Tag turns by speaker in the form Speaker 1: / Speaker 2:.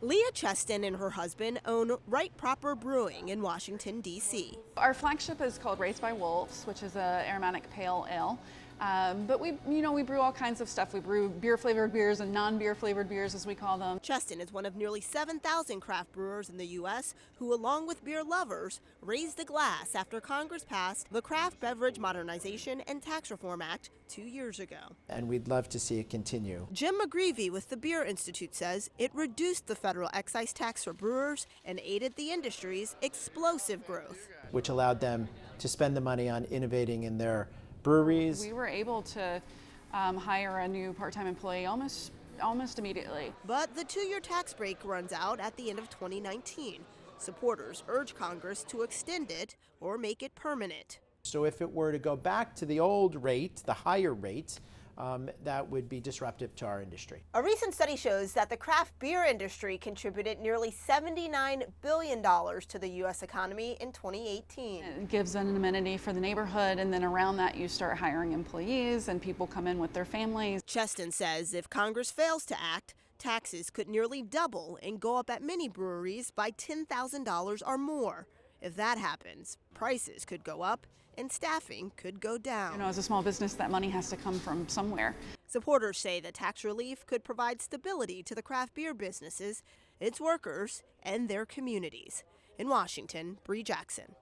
Speaker 1: Leah Cheston and her husband own Right Proper Brewing in Washington, D.C.
Speaker 2: Our flagship is called Raised by Wolves, which is an aromatic pale ale. But we brew all kinds of stuff. We brew beer-flavored beers and non-beer flavored beers, as we call them.
Speaker 1: Cheston is one of nearly 7,000 craft brewers in the U.S. who, along with beer lovers, raised a glass after Congress passed the Craft Beverage Modernization and Tax Reform Act 2 years ago.
Speaker 3: And we'd love to see it continue.
Speaker 1: Jim McGreevy with the Beer Institute says it reduced the federal excise tax for brewers and aided the industry's explosive growth,
Speaker 3: which allowed them to spend the money on innovating in their breweries.
Speaker 2: We were able to hire a new part-time employee almost immediately.
Speaker 1: But the 2-year tax break runs out at the end of 2019. Supporters urge Congress to extend it or make it permanent.
Speaker 3: So if it were to go back to the old rate, the higher rate, that would be disruptive to our industry.
Speaker 1: A recent study shows that the craft beer industry contributed nearly $79 billion to the U.S. economy in 2018.
Speaker 2: It gives an amenity for the neighborhood, and then around that you start hiring employees and people come in with their families.
Speaker 1: Cheston says if Congress fails to act, taxes could nearly double and go up at many breweries by $10,000 or more. If that happens, prices could go up and staffing could go down.
Speaker 2: As a small business, that money has to come from somewhere.
Speaker 1: Supporters say the tax relief could provide stability to the craft beer businesses, its workers, and their communities. In Washington, Brie Jackson.